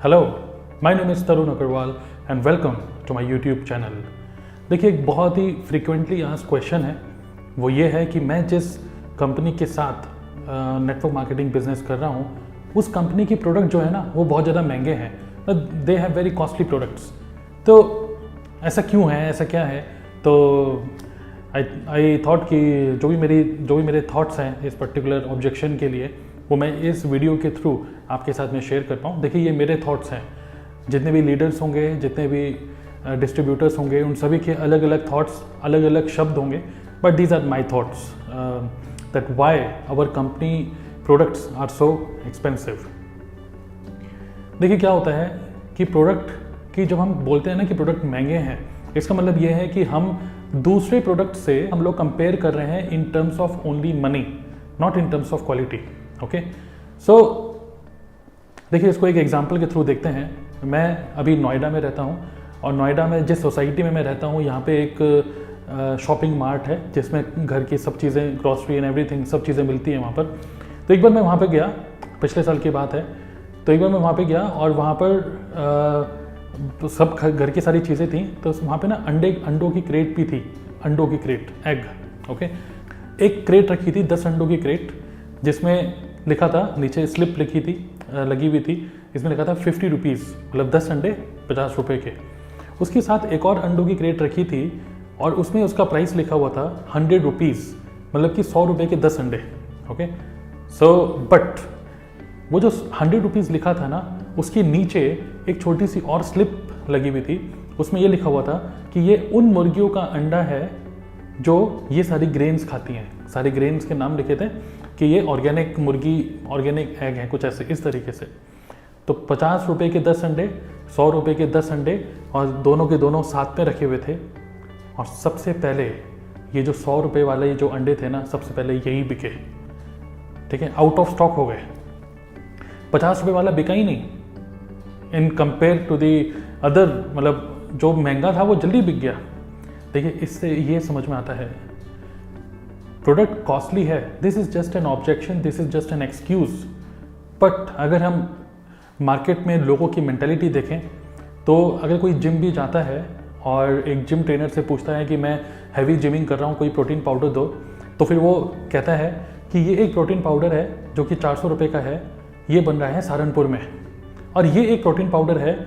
Hello, my name is Tarun Agarwal and welcome to my YouTube channel. देखिए, एक बहुत ही frequently asked question है, वो ये है कि मैं जिस कंपनी के साथ नेटवर्क मार्केटिंग बिजनेस कर रहा हूँ, उस कंपनी की प्रोडक्ट जो है ना वो बहुत ज़्यादा महंगे हैं, they have very costly products. तो ऐसा क्यों है, ऐसा क्या है? तो आई थॉट कि जो भी मेरे थॉट्स हैं इस पर्टिकुलर ऑब्जेक्शन के लिए, वो मैं इस वीडियो के थ्रू आपके साथ में शेयर कर पाऊँ। देखिए, ये मेरे थॉट्स हैं, जितने भी लीडर्स होंगे, जितने भी डिस्ट्रीब्यूटर्स होंगे, उन सभी के अलग अलग थॉट्स, अलग अलग शब्द होंगे, but these are my thoughts that why our company products are so expensive. देखिए, क्या होता है कि प्रोडक्ट की जब हम बोलते हैं ना कि प्रोडक्ट महंगे हैं, इसका मतलब ये है कि हम दूसरे प्रोडक्ट से हम लोग कंपेयर कर रहे हैं in terms of only money, not in terms of quality. Okay, so देखिए, इसको एक एग्जांपल के थ्रू देखते हैं। मैं अभी नोएडा में रहता हूँ, और नोएडा में जिस सोसाइटी में मैं रहता हूँ, यहाँ पे एक शॉपिंग मार्ट है जिसमें घर की सब चीज़ें, ग्रॉसरी एंड एवरीथिंग, सब चीज़ें मिलती हैं वहाँ पर। तो एक बार मैं वहाँ पे गया, पिछले साल की बात है। तो एक बार मैं वहाँ पे गया और वहाँ पर तो सब घर की सारी चीज़ें थी। तो वहाँ पे ना अंडों की क्रेट भी थी, अंडों की क्रेट, एग। ओके, एक क्रेट रखी थी, 10 अंडों की क्रेट, जिसमें लिखा था, नीचे स्लिप लिखी थी, लगी हुई थी, इसमें लिखा था 50 रुपीज़, मतलब 10 अंडे 50 रुपये के। उसके साथ एक और अंडों की क्रेट रखी थी और उसमें उसका प्राइस लिखा हुआ था 100 रुपीज़, मतलब कि 100 रुपये के 10 अंडे। ओके, सो बट वो जो 100 रुपीज़ लिखा था ना, उसके नीचे एक छोटी सी और स्लिप लगी हुई थी, उसमें ये लिखा हुआ था कि ये उन मुर्गियों का अंडा है जो ये सारी ग्रेन्स खाती हैं। सारे ग्रेन्स के नाम लिखे थे कि ये ऑर्गेनिक मुर्गी, ऑर्गेनिक एग है, कुछ ऐसे इस तरीके से। तो 50 रुपये के 10 अंडे, 100 रुपये के 10 अंडे, और दोनों के दोनों साथ में रखे हुए थे। और सबसे पहले ये जो 100 रुपये वाले ये जो अंडे थे ना, सबसे पहले यही बिके। ठीक है, आउट ऑफ स्टॉक हो गए। 50 रुपये वाला बिका ही नहीं in compare to the other, मतलब जो महंगा था वो जल्दी बिक गया। देखिए, इससे ये समझ में आता है प्रोडक्ट कॉस्टली है, this is just an objection, this is just an excuse. But अगर हम मार्केट में लोगों की मेंटालिटी देखें, तो अगर कोई जिम भी जाता है और एक जिम ट्रेनर से पूछता है कि मैं हैवी जिमिंग कर रहा हूँ, कोई प्रोटीन पाउडर दो, तो फिर वो कहता है कि ये एक प्रोटीन पाउडर है जो कि 400 रुपये का है, ये बन रहा है सहारनपुर में, और ये एक प्रोटीन पाउडर है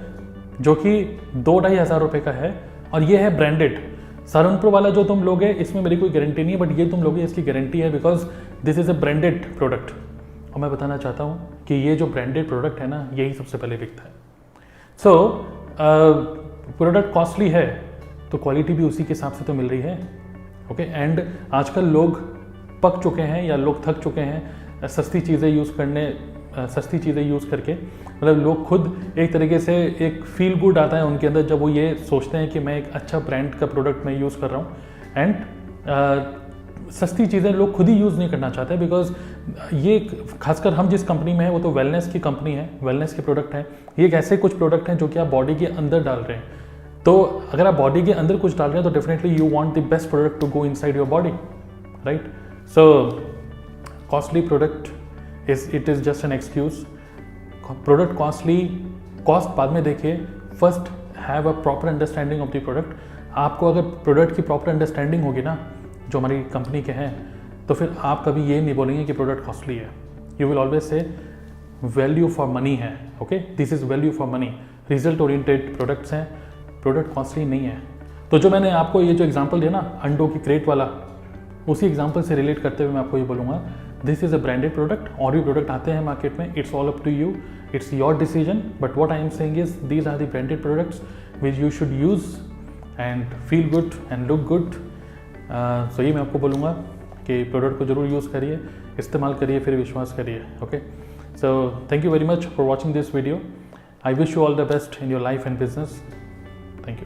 जो कि 2-2.5 हज़ार रुपये का है, और ये है ब्रांडेड। सहारनपुर वाला जो तुम लोगे, इसमें मेरी कोई गारंटी नहीं है, बट ये तुम लोगे, इसकी गारंटी है, because this is a branded product. और मैं बताना चाहता हूँ कि ये जो ब्रांडेड प्रोडक्ट है ना, यही सबसे पहले बिकता है। सो प्रोडक्ट कॉस्टली है तो क्वालिटी भी उसी के हिसाब से तो मिल रही है। ओके, एंड आजकल लोग पक चुके हैं या लोग थक चुके हैं सस्ती चीज़ें यूज़ करके। मतलब लोग खुद एक तरीके से, एक फील गुड आता है उनके अंदर जब वो ये सोचते हैं कि मैं एक अच्छा ब्रांड का प्रोडक्ट मैं यूज़ कर रहा हूँ। एंड सस्ती चीज़ें लोग खुद ही यूज़ नहीं करना चाहते, बिकॉज ये खासकर हम जिस कंपनी में है वो तो वेलनेस की कंपनी है, वेलनेस के प्रोडक्ट हैं। ये एक ऐसे कुछ प्रोडक्ट हैं जो कि आप बॉडी के अंदर डाल रहे हैं। तो अगर आप बॉडी के अंदर कुछ डाल रहे हैं तो definitely you want the best product to go inside your body, right? So costly product it is just an excuse. Product costly, cost बाद में देखिए, first have a proper understanding of the product. आपको अगर product की proper understanding होगी ना, जो हमारी कंपनी के हैं, तो फिर आप कभी ये नहीं बोलेंगे कि प्रोडक्ट कॉस्टली है। You will always say value for money है। Okay, this is value for money. Result oriented products हैं, प्रोडक्ट कॉस्टली नहीं है। तो जो मैंने आपको ये जो एग्जांपल दिया ना, अंडों की क्रेट वाला, उसी एग्जांपल से रिलेट करते हुए मैं आपको ये बोलूँगा, this is a branded product. और भी प्रोडक्ट आते हैं मार्केट में, it's all up to you, it's your decision, but what I am saying is these are the branded products which you should use and feel good and look good. So ये मैं आपको बोलूँगा कि product को जरूर use करिए, इस्तेमाल करिए, फिर विश्वास करिए। Okay, so thank you very much for watching this video. I wish you all the best in your life and business.